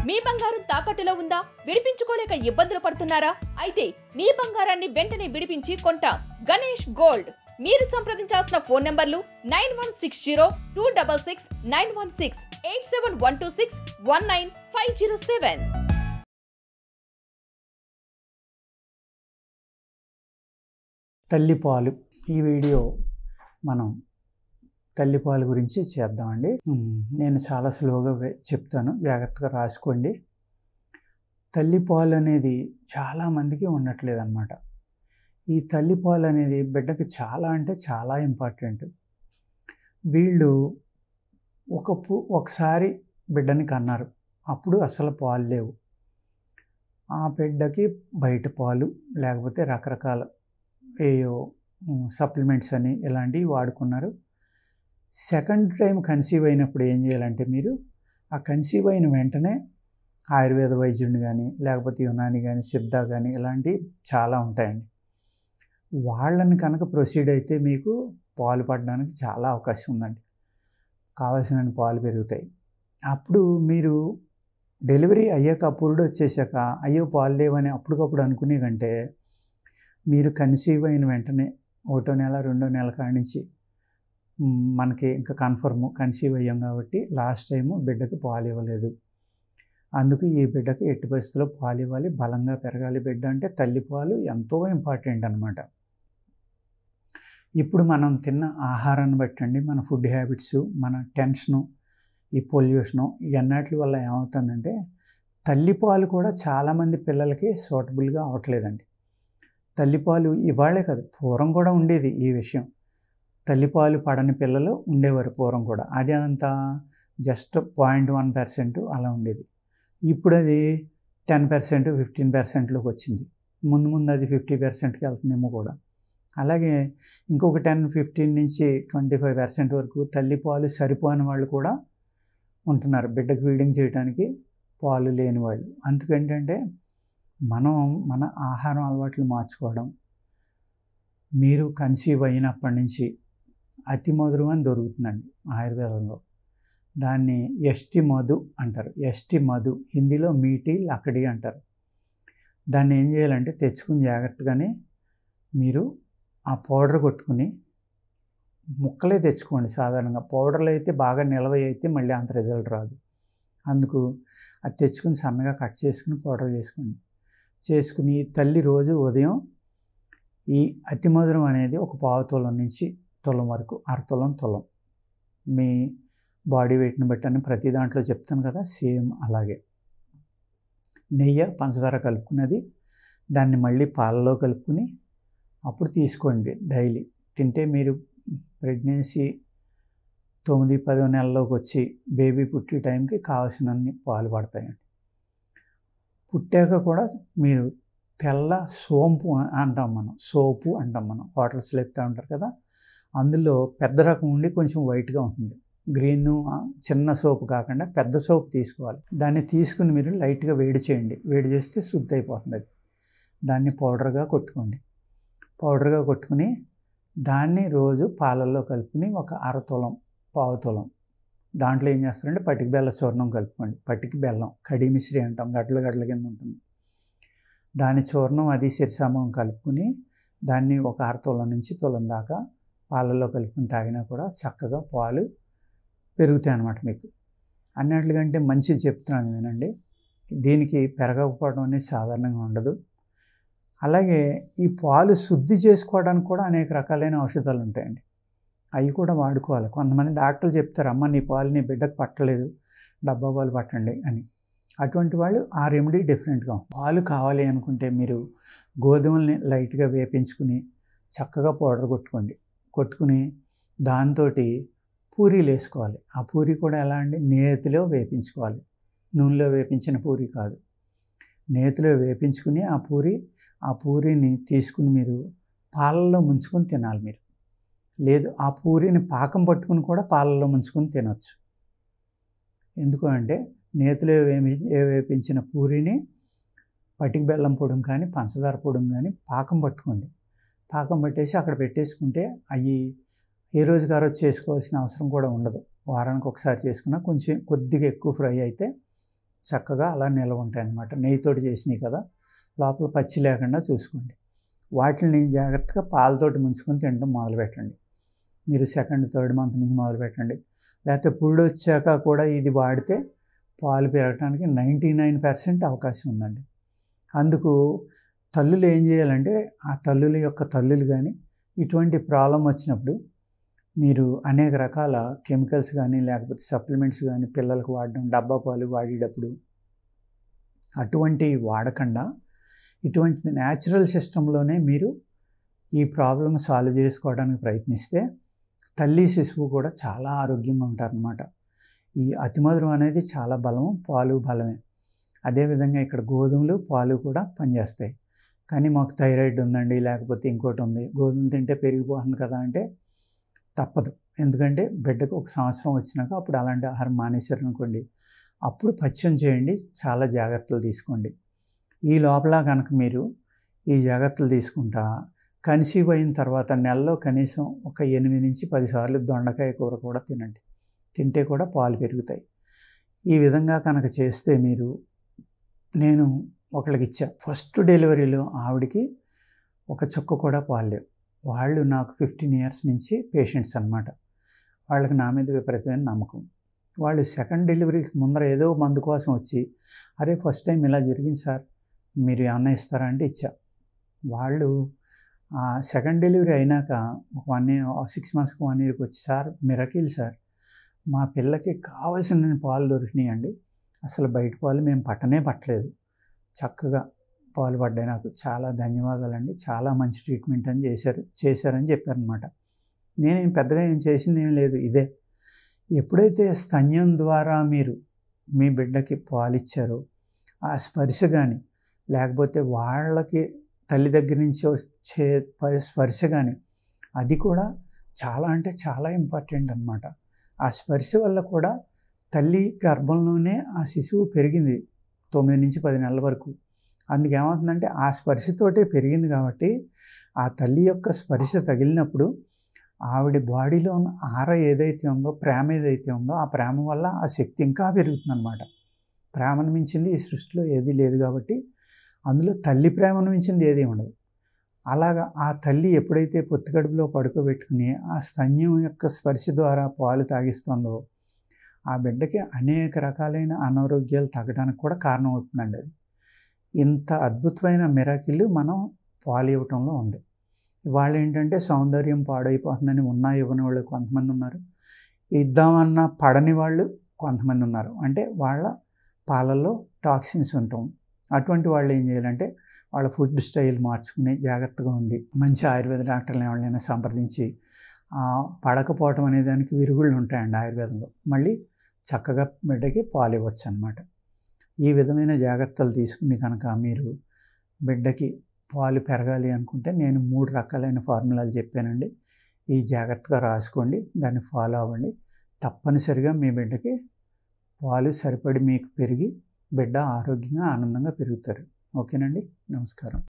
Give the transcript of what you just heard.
మీ బంగారం తాకట్టులో ఉందా? విడిపించుకోలేక ఇబ్బందులు పడుతున్నారా? అయితే మీ బంగారాన్ని వెంటనే విడిపించి కొంటాం. గణేష్ గోల్డ్. మీరు సంప్రదించాల్సిన ఫోన్ నంబర్లు 9160-266-916, 8712619507. తల్లిపాలు. ఈ వీడియో మనం తల్లిపాలు గురించి చేద్దామండి. నేను చాలా స్లోగా చెప్తాను, జాగ్రత్తగా రాసుకోండి. తల్లిపాలు అనేది చాలామందికి ఉండట్లేదు అన్నమాట. ఈ తల్లిపాలు అనేది బిడ్డకి చాలా అంటే చాలా ఇంపార్టెంట్. వీళ్ళు ఒకసారి బిడ్డని కన్నారు, అప్పుడు అసలు పాలు లేవు. ఆ బిడ్డకి బయట పాలు లేకపోతే రకరకాల ఏయో సప్లిమెంట్స్ అని ఇలాంటివి వాడుకున్నారు. సెకండ్ టైం కన్సీవ్ అయినప్పుడు ఏం చేయాలంటే, మీరు ఆ కన్సీవ్ అయిన వెంటనే ఆయుర్వేద వైద్యుడిని కానీ లేకపోతే యునాని కానీ సిద్ధ కానీ ఇలాంటివి చాలా ఉంటాయండి. వాళ్ళని కనుక ప్రొసీడ్ అయితే మీకు పాలు పడడానికి చాలా అవకాశం ఉందండి. కావాల్సిన పాలు పెరుగుతాయి. అప్పుడు మీరు డెలివరీ అయ్యాక పురుడు వచ్చేసాక అయ్యో పాలు లేవని అప్పటికప్పుడు అనుకునే కంటే, మీరు కన్సీవ్ అయిన వెంటనే 1వ నెల 2వ నెల కాడి నుంచి మనకి ఇంకా కన్ఫర్మ్ కన్సీవ్ అయ్యాం కాబట్టి లాస్ట్ టైము బిడ్డకి పాలు ఇవ్వలేదు, అందుకు ఈ బిడ్డకి ఎట్టి పరిస్థితుల్లో పాలు ఇవ్వాలి, బలంగా పెరగాలి బిడ్డ అంటే తల్లిపాలు ఎంతో ఇంపార్టెంట్ అనమాట. ఇప్పుడు మనం తిన్న ఆహారాన్ని బట్టండి, మన ఫుడ్ హ్యాబిట్స్, మన టెన్షను, ఈ పొల్యూషను, ఇవన్నిటి వల్ల ఏమవుతుందంటే తల్లిపాలు కూడా చాలామంది పిల్లలకి సూటబుల్గా అవ్వట్లేదండి. తల్లిపాలు ఇవాళే కాదు, పూర్వం కూడా ఉండేది ఈ విషయం. తల్లిపాలు పడని పిల్లలు ఉండేవారు పూర్వం కూడా. అది అంతా జస్ట్ 0.1% అలా ఉండేది. ఇప్పుడు అది 10%, 15%లోకి వచ్చింది. ముందు అది 50%కి వెళ్తుందేమో కూడా. అలాగే ఇంకొక 10-15 నుంచి 25% వరకు తల్లిపాలు సరిపోని వాళ్ళు కూడా ఉంటున్నారు, బిడ్డకు ఫీడింగ్ చేయడానికి పాలు లేని వాళ్ళు. అందుకేంటంటే మనం మన ఆహారం అలవాట్లు మార్చుకోవడం. మీరు కన్సీవ్ అయినప్పటి నుంచి అతి మధురం అని దొరుకుతుందండి ఆయుర్వేదంలో. దాన్ని ఎస్టి మధు అంటారు. ఎస్టి మధు హిందీలో మీటి లకడి అంటారు. దాన్ని ఏం చేయాలంటే తెచ్చుకుని జాగ్రత్తగానే మీరు ఆ పౌడర్ కొట్టుకుని, ముక్కలే తెచ్చుకోండి సాధారణంగా. పౌడర్లు అయితే బాగా నిల్వ అయితే మళ్ళీ అంత రిజల్ట్ రాదు. అందుకు అది తెచ్చుకుని సన్నగా కట్ చేసుకుని పౌడర్ చేసుకుని తల్లి రోజు ఉదయం ఈ అతి మధురం అనేది ఒక 1/4 తులం నుంచి తులం వరకు, తులం మీ బాడీ వెయిట్ని బట్టి అని ప్రతి దాంట్లో చెప్తాను కదా, సేమ్ అలాగే నెయ్యి పంచదార కలుపుకున్నది దాన్ని మళ్ళీ పాలలో కలుపుకుని అప్పుడు తీసుకోండి. డైలీ తింటే మీరు ప్రెగ్నెన్సీ 9-10 నెలల్లోకి వచ్చి బేబీ పుట్టే టైంకి కావాల్సినన్ని పాలు పడతాయండి. పుట్టాక కూడా మీరు తెల్ల సోంపు అంటాం మనం, సోపు అంటాం మనం, హోటల్స్లో ఎత్తా ఉంటారు కదా, అందులో పెద్ద రకం ఉండి కొంచెం వైట్గా ఉంటుంది. గ్రీన్ చిన్న సోపు కాకుండా పెద్ద సోపు తీసుకోవాలి. దాన్ని తీసుకుని మీరు లైట్గా వేడి చేయండి. వేడి చేస్తే శుద్ధి అయిపోతుంది అది. దాన్ని పౌడర్గా కొట్టుకుని దాన్ని రోజు పాలల్లో కలుపుకుని ఒక 1/2 తులం 1/4 తులం దాంట్లో ఏం చేస్తారంటే పటికి బెల్ల చూర్ణం కలుపుకోండి. పటికి బెల్లం కడి మిశ్రీ అంటాం, గడ్డల కింద ఉంటుంది. దాని చూర్ణం అది సిరిసమం కలుపుకుని దాన్ని ఒక 1/2 తులం నుంచి తులం దాకా పాలల్లో కలుపుకుని తాగినా కూడా చక్కగా పాలు పెరుగుతాయి అన్నమాట. మీకు అన్నిటికంటే మంచిది చెప్తున్నాను వినండి. దీనికి పెరగకపోవడం అనేది సాధారణంగా ఉండదు. అలాగే ఈ పాలు శుద్ధి చేసుకోవడానికి కూడా అనేక రకాలైన ఔషధాలు ఉంటాయండి, అవి కూడా వాడుకోవాలి. కొంతమంది డాక్టర్లు చెప్తారు, అమ్మ నీ పాలు నీ బిడ్డకు పట్టలేదు, డబ్బా పాలు పట్టండి అని. అటువంటి వాళ్ళు ఆ రెమెడీ డిఫరెంట్గా. పాలు కావాలి అనుకుంటే మీరు గోధుమల్ని లైట్గా వేపించుకుని చక్కగా పౌడర్ కొట్టుకుని దాంతో పూరీలు వేసుకోవాలి. ఆ పూరి కూడా ఎలా అండి, నేతిలో వేపించుకోవాలి. నూనెలో వేపించిన పూరి కాదు, నేతిలో వేపించుకుని ఆ పూరిని తీసుకుని మీరు పాలల్లో ముంచుకొని తినాలి. మీరు లేదు ఆ పూరిని పాకం పట్టుకుని కూడా పాలల్లో ముంచుకొని తినొచ్చు. ఎందుకు అంటే నేతిలో వేపించిన పూరిని పటికి బెల్లం పొడి కానీ పంచదార పొడి కానీ పాకం పట్టుకోండి. పాకం పట్టేసి అక్కడ పెట్టేసుకుంటే అవి ఏ రోజుకి ఆ రోజు చేసుకోవాల్సిన అవసరం కూడా ఉండదు. వారానికి ఒకసారి చేసుకున్నా కొంచెం కొద్దిగా ఎక్కువ ఫ్రై అయితే చక్కగా అలా నిల్వ ఉంటాయి అన్నమాట. నెయ్యితోటి చేసినవి కదా, లోపల పచ్చి లేకుండా చూసుకోండి. వాటిని జాగ్రత్తగా పాలతోటి ముంచుకొని తినడం మొదలుపెట్టండి. మీరు సెకండ్, థర్డ్ మంత్ నుంచి మొదలుపెట్టండి. లేకపోతే పురుడు వచ్చాక కూడా ఇది వాడితే పాలు పెరగడానికి 99% అవకాశం ఉందండి. అందుకు తల్లులు ఏం చేయాలంటే, ఆ తల్లుల యొక్క తల్లులు కానీ ఇటువంటి ప్రాబ్లం వచ్చినప్పుడు మీరు అనేక రకాల కెమికల్స్ కానీ లేకపోతే సప్లిమెంట్స్ కానీ పిల్లలకు వాడడం, డబ్బా పాలు వాడేటప్పుడు అటువంటివి వాడకుండా ఇటువంటి న్యాచురల్ సిస్టంలోనే మీరు ఈ ప్రాబ్లమ్ సాల్వ్ చేసుకోవడానికి ప్రయత్నిస్తే తల్లి శిశువు కూడా చాలా ఆరోగ్యంగా ఉంటారనమాట. ఈ అతిమధురం అనేది చాలా బలం, పాలు బలమే. అదేవిధంగా ఇక్కడ గోధుమలు, పాలు కూడా పనిచేస్తాయి. కానీ మాకు థైరాయిడ్ ఉందండి, లేకపోతే ఇంకోటి ఉంది, గోధుమ తింటే పెరిగిపోతుంది కదా అంటే తప్పదు. ఎందుకంటే బిడ్డకు 1 సంవత్సరం వచ్చినాక అప్పుడు అలాంటి ఆహారం మానేశారనుకోండి, అప్పుడు పథ్యం చేయండి, చాలా జాగ్రత్తలు తీసుకోండి. ఈ లోపల కనుక మీరు ఈ జాగ్రత్తలు తీసుకుంటా కన్సీవ్ అయిన తర్వాత నెలలో కనీసం ఒక 8 నుంచి 10 సార్లు దొండకాయ కూర కూడా తినండి. తింటే కూడా పాలు పెరుగుతాయి. ఈ విధంగా కనుక చేస్తే మీరు, నేను ఒకళ్ళకి ఇచ్చా, ఫస్ట్ డెలివరీలో ఆవిడికి ఒక చుక్క కూడా పాలు లేవు. వాళ్ళు నాకు 15 ఇయర్స్ నుంచి పేషెంట్స్ అనమాట. వాళ్ళకి నా మీద విపరీతమైన నమ్మకం. వాళ్ళు సెకండ్ డెలివరీకి ముందర ఏదో మందు కోసం వచ్చి, అరే ఫస్ట్ టైం ఇలా జరిగింది సార్, మీరు ఏమన్నా ఇస్తారా అంటే ఇచ్చా. వాళ్ళు సెకండ్ డెలివరీ అయినాక 6 మంత్స్కి 1 ఇయర్కి వచ్చి, సార్ మిరకిల్ సార్, మా పిల్లకి కావాల్సిన పాలు దొరికినాయండి, అసలు బయట పాలు మేము పట్టలేదు, చక్కగా పాలు పడ్డాయి, నాకు చాలా ధన్యవాదాలండి, చాలా మంచి ట్రీట్మెంట్ అని చేశారని చెప్పారనమాట. నేనేం పెద్దగా ఏం చేసింది ఏం లేదు. ఇదే ఎప్పుడైతే స్తన్యం ద్వారా మీరు మీ బిడ్డకి పాలు ఇచ్చారో ఆ స్పర్శ కానీ లేకపోతే వాళ్ళకి తల్లి దగ్గర నుంచి వచ్చే స్పర్శ కానీ అది కూడా చాలా అంటే చాలా ఇంపార్టెంట్ అనమాట. ఆ స్పర్శ వల్ల కూడా తల్లి గర్భంలోనే ఆ శిశువు పెరిగింది 9 నుంచి 10 నెలల వరకు. అందుకేమవుతుందంటే ఆ స్పర్శతోటే పెరిగింది కాబట్టి ఆ తల్లి యొక్క స్పర్శ తగిలినప్పుడు ఆవిడ బాడీలో ఉన్న ఆర ఏదైతే ఉందో, ప్రేమ ఏదైతే ఉందో, ఆ ప్రేమ వల్ల ఆ శక్తి ఇంకా పెరుగుతుందన్నమాట. ప్రేమను మించింది ఈ సృష్టిలో ఏదీ లేదు కాబట్టి అందులో తల్లి ప్రేమను మించింది ఏదీ ఉండదు. అలాగా ఆ తల్లి ఎప్పుడైతే పొత్తికడుపులో పడుకోబెట్టుకుని ఆ స్తన్యం యొక్క స్పర్శ ద్వారా పాలు తాగిస్తుందో ఆ బిడ్డకి అనేక రకాలైన అనారోగ్యాలు తగ్గడానికి కూడా కారణం అవుతుందండి. అది ఇంత అద్భుతమైన మిరాకిల్ మనం పాలు ఇవ్వటంలో ఉంది. ఇవాళ ఏంటంటే సౌందర్యం పాడైపోతుందని ఇవ్వని వాళ్ళు కొంతమంది ఉన్నారు, ఇద్దామన్నా పడని వాళ్ళు కొంతమంది ఉన్నారు. అంటే వాళ్ళ పాలల్లో టాక్సిన్స్ ఉంటాం. అటువంటి వాళ్ళు ఏం చేయాలంటే వాళ్ళ ఫుడ్ స్టైల్ మార్చుకుని జాగ్రత్తగా ఉండి మంచి ఆయుర్వేద డాక్టర్ని ఎవరైనా సంప్రదించి పడకపోవటం అనే దానికి విరుగుళ్ళు ఉంటాయండి ఆయుర్వేదంలో, మళ్ళీ చక్కగా బిడ్డకి పాలు ఇవ్వచ్చు అన్నమాట. ఈ విధమైన జాగ్రత్తలు తీసుకుని కనుక మీరు బిడ్డకి పాలు పెరగాలి అనుకుంటే నేను 3 రకాలైన ఫార్ములాలు చెప్పానండి. ఈ జాగ్రత్తగా రాసుకోండి, దాన్ని ఫాలో అవ్వండి. తప్పనిసరిగా మీ బిడ్డకి పాలు సరిపడి మీకు పెరిగి బిడ్డ ఆరోగ్యంగా ఆనందంగా పెరుగుతారు. ఓకేనండి, నమస్కారం.